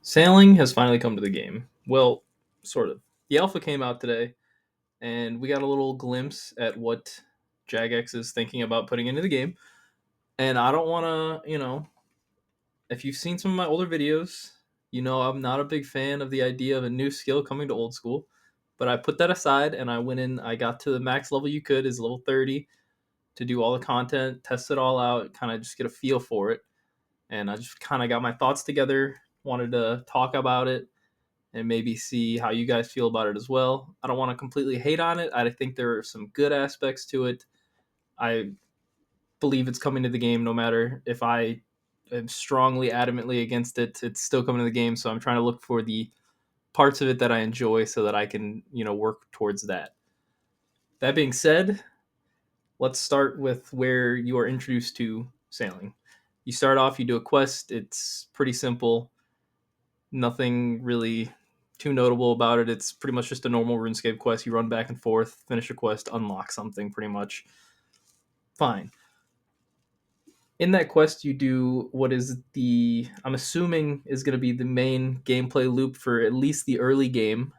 Sailing has finally come to the game. Well, sort of. The alpha came out today, and we got a little glimpse at what Jagex is thinking about putting into the game. And I don't want to, if you've seen some of my older videos, you know I'm not a big fan of the idea of a new skill coming to old school. But I put that aside and I went in, I got to the max level you could, is level 30, to do all the content, test it all out, kind of just get a feel for it. And I just kind of got my thoughts together, wanted to talk about it and maybe see how you guys feel about it as well. I don't want to completely hate on it. I think there are some good aspects to it. I believe it's coming to the game no matter if I am strongly adamantly against it. It's still coming to the game, so I'm trying to look for the parts of it that I enjoy so that I can, work towards that. That being said, let's start with where you are introduced to sailing. You start off, you do a quest. It's pretty simple. Nothing really too notable about it. It's pretty much just a normal RuneScape quest. You run back and forth, finish a quest, unlock something, pretty much. Fine. In that quest, you do what is I'm assuming is going to be the main gameplay loop for at least the early game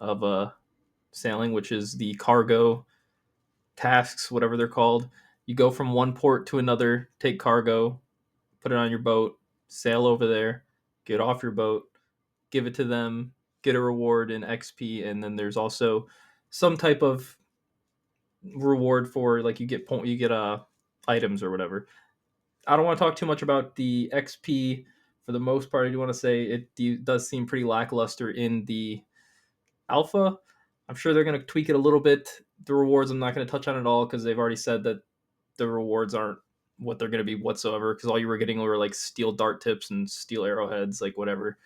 of sailing, which is the cargo tasks, whatever they're called. You go from one port to another, take cargo, put it on your boat, sail over there, get off your boat, give it to them, get a reward in XP, and then there's also some type of reward for like you get items or whatever. I don't want to talk too much about the XP. For the most part, I do want to say does seem pretty lackluster in the alpha. I'm sure they're going to tweak it a little bit. The rewards, I'm not going to touch on at all because they've already said that the rewards aren't what they're going to be whatsoever. Because all you were getting were like steel dart tips and steel arrowheads, like whatever.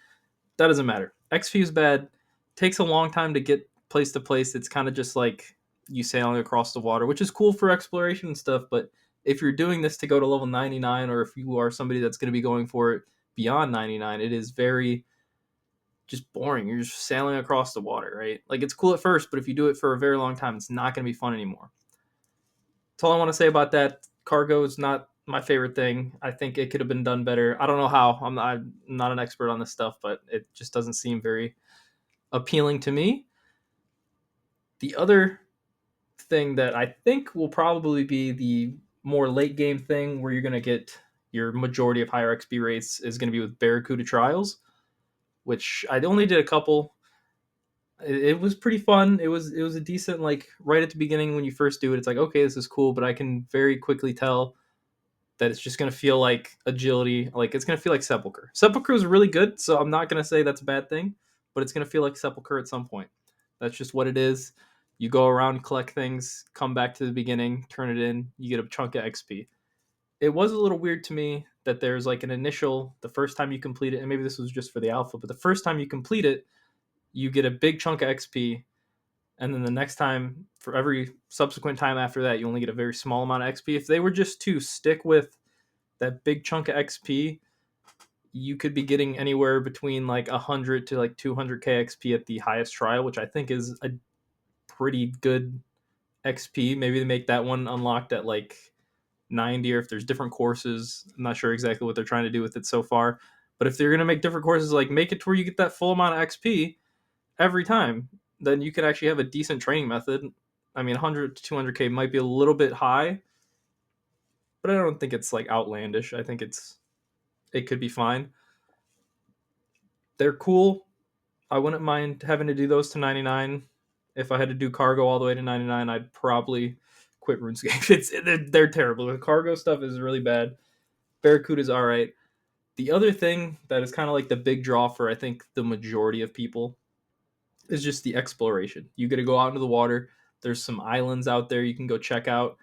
That doesn't matter. XP is bad. Takes a long time to get place to place. It's kind of just like you sailing across the water, which is cool for exploration and stuff. But if you're doing this to go to level 99, or if you are somebody that's going to be going for it beyond 99, it is very just boring. You're just sailing across the water, right? Like it's cool at first, but if you do it for a very long time, it's not going to be fun anymore. That's all I want to say about that. Cargo is not my favorite thing. I think it could have been done better. I don't know how. I'm not an expert on this stuff, but it just doesn't seem very appealing to me. The other thing that I think will probably be the more late game thing where you're going to get your majority of higher XP rates is going to be with Barracuda Trials, which I only did a couple. It was pretty fun. It was a decent, like, right at the beginning when you first do it, it's like, okay, this is cool, but I can very quickly tell that it's just going to feel like agility. Like it's going to feel like Sepulcher. Sepulcher is really good, so I'm not going to say that's a bad thing, but it's going to feel like Sepulcher at some point. That's just what it is. You go around, collect things, come back to the beginning, turn it in, you get a chunk of XP. It was a little weird to me that there's like an initial, the first time you complete it, and maybe this was just for the alpha, but the first time you complete it, you get a big chunk of XP, and then the next time, for every subsequent time after that, you only get a very small amount of XP. If they were just to stick with that big chunk of XP, you could be getting anywhere between like 100 to like 200k XP at the highest trial, which I think is a pretty good XP. Maybe they make that one unlocked at like 90, or if there's different courses. I'm not sure exactly what they're trying to do with it so far. But if they're going to make different courses, like make it to where you get that full amount of XP every time, then you could actually have a decent training method. I mean, 100 to 200k might be a little bit high, but I don't think it's like outlandish. I think it could be fine. They're cool. I wouldn't mind having to do those to 99. If I had to do cargo all the way to 99, I'd probably quit RuneScape. They're terrible. The cargo stuff is really bad. Barracuda's all right. The other thing that is kind of like the big draw for I think the majority of people is just the exploration. You get to go out into the water. There's some islands out there you can go check out.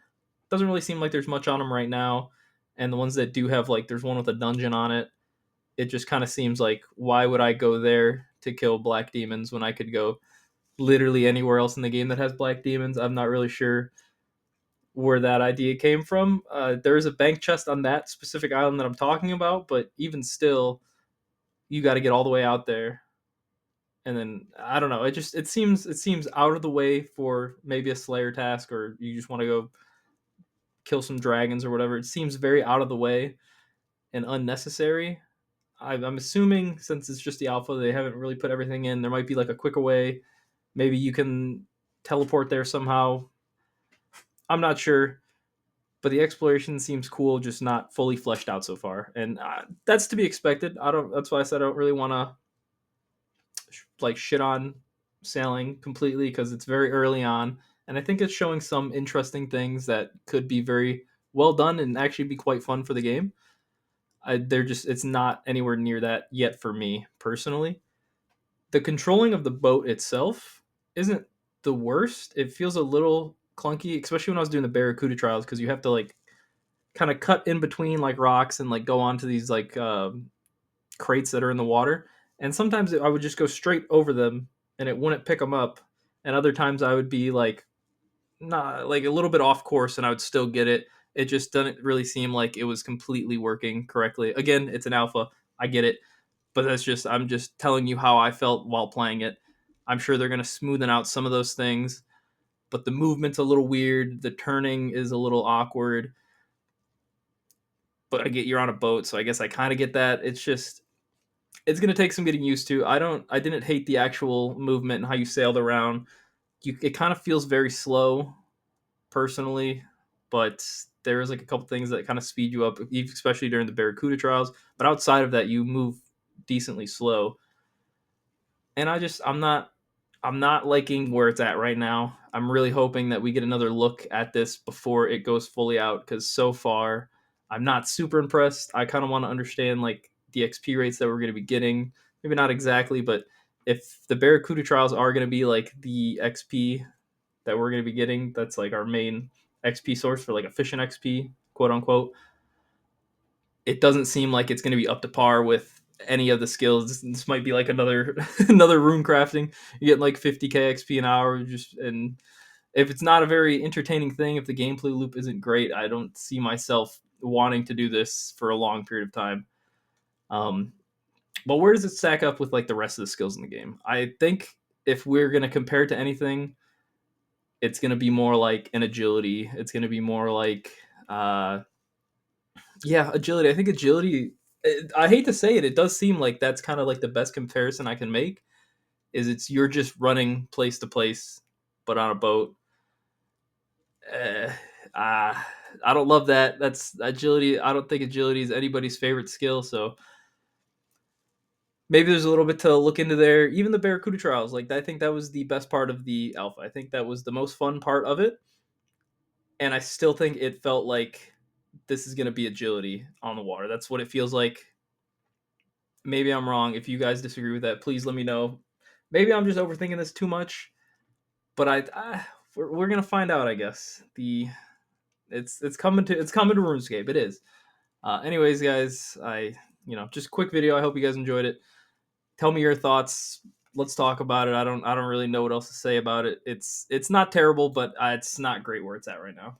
Doesn't really seem like there's much on them right now. And the ones that do have, like, there's one with a dungeon on it. It just kind of seems like, why would I go there to kill black demons when I could go literally anywhere else in the game that has black demons? I'm not really sure where that idea came from. There is a bank chest on that specific island that I'm talking about, but even still, you got to get all the way out there. And then I don't know. It seems out of the way for maybe a Slayer task, or you just want to go kill some dragons or whatever. It seems very out of the way and unnecessary. I'm assuming since it's just the alpha, they haven't really put everything in. There might be like a quicker way. Maybe you can teleport there somehow. I'm not sure, but the exploration seems cool, just not fully fleshed out so far, and that's to be expected. I don't. That's why I said I don't really want to like shit on sailing completely because it's very early on, and I think it's showing some interesting things that could be very well done and actually be quite fun for the game. They're just it's not anywhere near that yet for me personally. The controlling of the boat itself isn't the worst. It feels a little clunky, especially when I was doing the Barracuda trials, because you have to like kind of cut in between like rocks and like go onto these like crates that are in the water. And sometimes I would just go straight over them and it wouldn't pick them up. And other times I would be like not like a little bit off course and I would still get it. It just doesn't really seem like it was completely working correctly. Again, it's an alpha. I get it, but that's just I'm just telling you how I felt while playing it. I'm sure they're going to smoothen out some of those things, but the movement's a little weird, the turning is a little awkward. But I get you're on a boat, so I guess I kind of get that. It's just it's going to take some getting used to. I didn't hate the actual movement and how you sailed around. It kind of feels very slow personally, but there's like a couple things that kind of speed you up, especially during the Barracuda trials. But outside of that, you move decently slow. And I'm not liking where it's at right now. I'm really hoping that we get another look at this before it goes fully out because so far I'm not super impressed. I kind of want to understand like the XP rates that we're going to be getting. Maybe not exactly, but if the Barracuda trials are going to be like the XP that we're going to be getting, that's like our main XP source for like efficient XP, quote unquote. It doesn't seem like it's going to be up to par with any of the skills. This might be like another another rune crafting. You get like 50k XP an hour, just and if it's not a very entertaining thing, if the gameplay loop isn't great, I don't see myself wanting to do this for a long period of time. Um, but where does it stack up with like the rest of the skills in the game? I think if we're gonna compare it to anything, it's gonna be more like an agility. It's gonna be more like yeah, agility. I think agility. I hate to say it, it does seem like that's kind of like the best comparison I can make. Is it's you're just running place to place, but on a boat. Uh, uh, I don't love that. That's agility. I don't think agility is anybody's favorite skill. So maybe there's a little bit to look into there. Even the Barracuda trials, like I think that was the best part of the alpha. I think that was the most fun part of it, and I still think it felt like this is going to be agility on the water. That's what it feels like. Maybe I'm wrong. If you guys disagree with that, please let me know. Maybe I'm just overthinking this too much, but we're gonna find out. I guess it's coming to RuneScape. It is. Anyways, guys, just quick video. I hope you guys enjoyed it. Tell me your thoughts. Let's talk about it. I don't really know what else to say about it. It's not terrible, but it's not great where it's at right now.